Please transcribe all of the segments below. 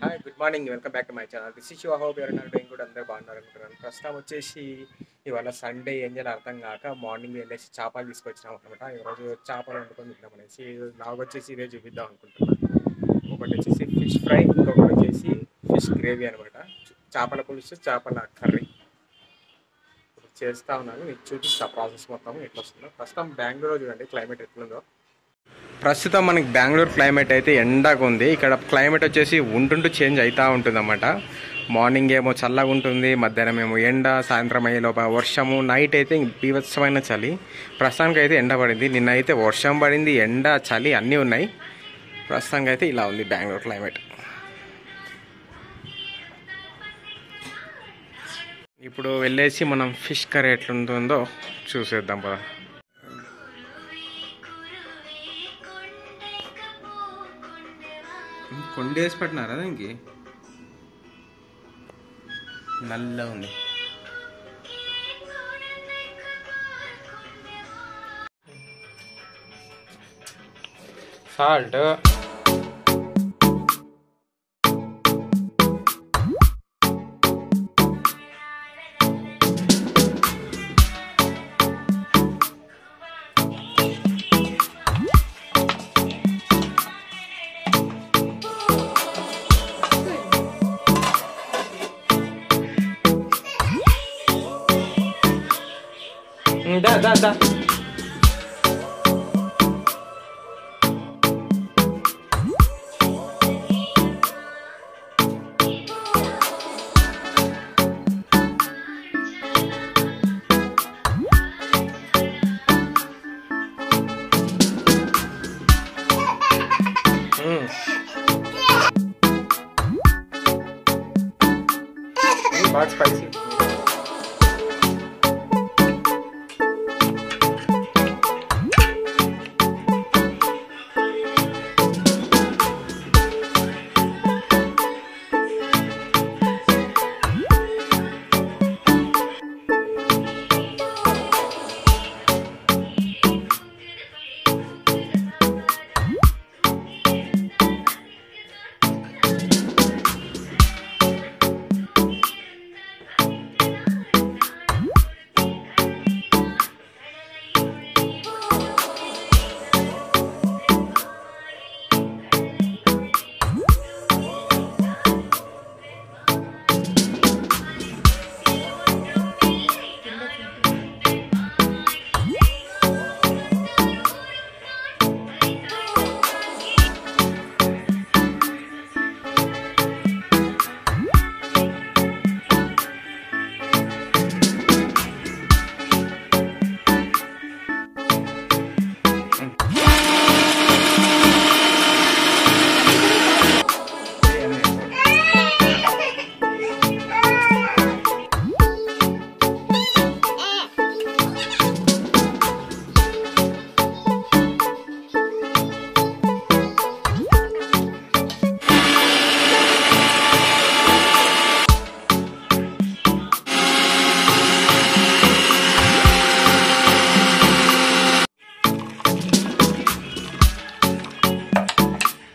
Hi, good morning, welcome back to my channel. This is Siva. Hope ఎవరైనా doing good, అందరూ బాగున్నారు అనుకుంటున్నాను. ప్రస్తుతం వచ్చేసి ఇవాళ సండే ఏం చేయాలో అర్థం కాక మార్నింగ్ వెళ్ళేసి చేపలు తీసుకొచ్చినాం అనమాట. ఈరోజు చేపలు వండుకొని తిందాం అనేసి నాకు వచ్చేసి ఇదే చూపిద్దాం అనుకుంటున్నాను. ఒకటి వచ్చేసి ఫిష్ ఫ్రై, ఇంకొకటి వచ్చేసి ఫిష్ గ్రేవీ అనమాట. చేపల పులుసు, చేపల కర్రీ చేస్తా ఉన్నాను. మీకు చూపిస్తా ప్రాసెస్ మొత్తం ఎట్లా వస్తుందో. ప్రస్తుతం బెంగళూరు చూడండి క్లైమేట్ ఎట్లుందో. ప్రస్తుతం మనకి బెంగళూరు క్లైమేట్ అయితే ఎండగా ఉంది. ఇక్కడ క్లైమేట్ వచ్చేసి ఉంటుంటూ చేంజ్ అవుతూ ఉంటుంది అన్నమాట. మార్నింగ్ ఏమో చల్లగా ఉంటుంది, మధ్యాహ్నం ఏమో ఎండ, సాయంత్రం అయ్యే లోపల వర్షము, నైట్ అయితే బీభత్సమైన చలి. ప్రస్తుతానికి అయితే ఎండ పడింది, నిన్న అయితే వర్షం పడింది, ఎండ చలి అన్నీ ఉన్నాయి. ప్రస్తుతానికి అయితే ఇలా ఉంది బెంగళూరు క్లైమేట్. ఇప్పుడు వెళ్ళేసి మనం ఫిష్ కర్రీ ఎట్లుంటుందో చూసేద్దాం పద. కొండేసి పెట్టినారా దానికి? నల్ల ఉంది. Salt, da. बहुत spicy.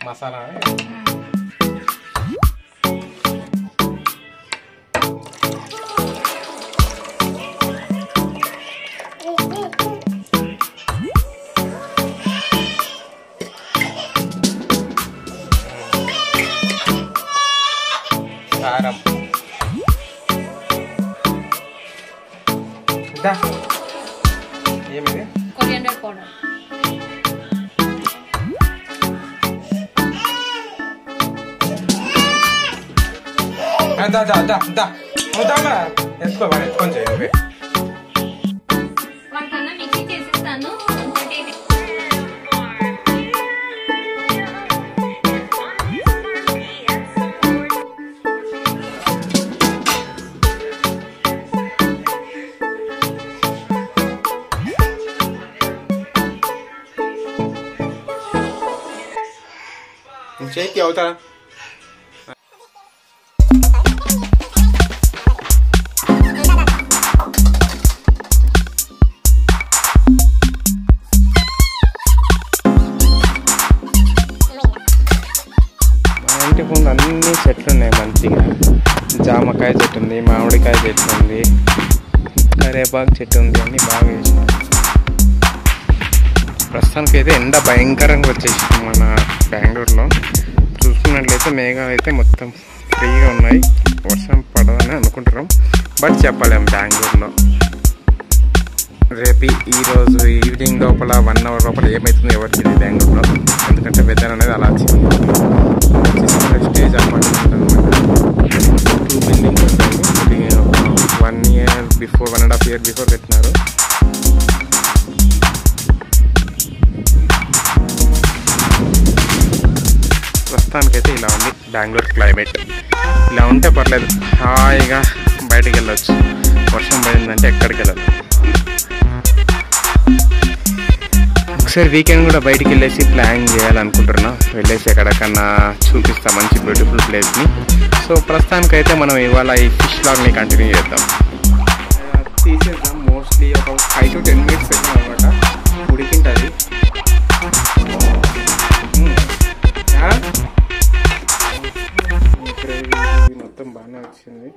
మసాలా కారం ఏమిది కొరియాండర్ పౌడర్ వేసుకోవాలి కొంచెం వాటికన్నా మిక్సీ చేసిస్తాను. చేతి అవుతా ఇంటి ముందు అన్ని చెట్లు ఉన్నాయి మంచిగా. జామకాయ చెట్టు ఉంది, మామిడికాయ చెట్టు ఉంది, కరేపాకు చెట్టు ఉంది, అన్నీ బాగా వేసినాం. ప్రస్తుతానికి అయితే ఎండ భయంకరంగా వచ్చేసింది మన బెంగళూరులో. చూసుకున్నట్లయితే మేఘాలు అయితే మొత్తం ఫ్రీగా ఉన్నాయి. వర్షం పడదని అనుకుంటున్నాం, బట్ చెప్పలేము బెంగళూరులో. రేపు ఈరోజు ఈవినింగ్ లోపల 1 hour లోపల ఏమవుతుందో ఎవరికి తెలియదు బెంగళూరులో. ఎందుకంటే వెదర్ అనేది అలా వచ్చింది. స్టేజ్ అపార్ట్మెంట్ అనమాట. 2 buildings ఉంటాయి. 1 year బిఫోర్, 1.5 year బిఫోర్ పెట్టినారు. ప్రస్తుతానికైతే ఇలా ఉంది బెంగళూరు క్లైమేట్. ఇలా ఉంటే పర్లేదు, హాయిగా బయటికి వెళ్ళొచ్చు. వర్షం పడిందంటే ఎక్కడికి వెళ్ళదు. ఒకసారి వీకెండ్ కూడా బయటికి వెళ్ళేసి ప్లాన్ చేయాలనుకుంటున్నా. వెళ్ళేసి ఎక్కడికన్నా చూపిస్తా మంచి బ్యూటిఫుల్ ప్లేస్ని. సో ప్రస్తుతానికైతే మనం ఇవాళ ఈ ఫిష్ లాగ్ని కంటిన్యూ చేద్దాం. తీసేద్దాం. మోస్ట్లీ ఒక 5 to 10 minutes పెట్టినాం అనమాట. ఉడికింటుంది. మొత్తం బాగానే వచ్చింది.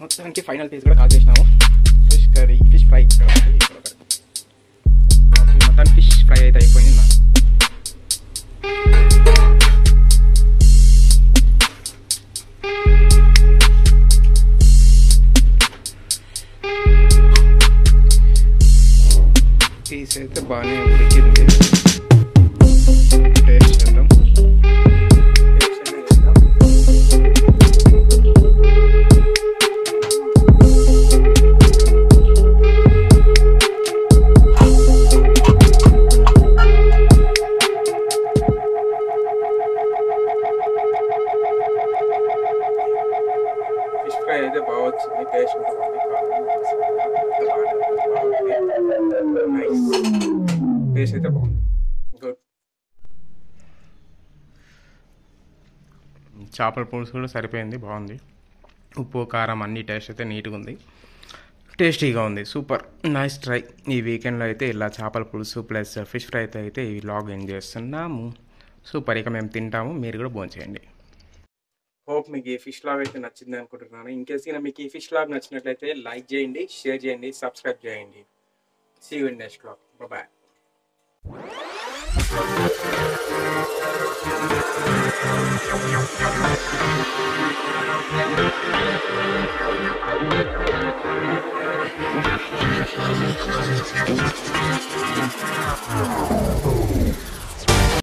మొత్తానికి ఫైనల్ పీస్ కూడా కాల్ చేసినాము. Fish curry, fish fry. మొత్తానికి ఫిష్ ఫ్రై అయితే అయిపోయింది. పీస్ అయితే బాగానే ఉడికింది. టేస్ట్ చేద్దాం. అయితే బాగా వచ్చింది. టేస్ట్ టేస్ట్ అయితే బాగుంది. గుడ్. చేపల పులుసు కూడా సరిపోయింది, బాగుంది. ఉప్పు కారం అన్ని టేస్ట్ అయితే నీట్గా ఉంది, టేస్టీగా ఉంది. Super, nice try. ఈ వీకెండ్లో అయితే ఇలా చేపల పులుసు ప్లస్ ఫిష్ ఫ్రై అయితే ఈ వ్లాగ్ ఎంజాయ్ చేస్తున్నాము. సూపర్. ఇక మేము తింటాము, మీరు కూడా భోంచేయండి. హోప్ మీకు ఈ ఫిష్ లాగ్ అయితే నచ్చింది అనుకుంటున్నాను. ఇన్కేస్ మీకు ఈ ఫిష్ లాగ్ నచ్చినట్లయితే లైక్ చేయండి, షేర్ చేయండి, సబ్స్క్రైబ్ చేయండి. See you in next vlog. Bye.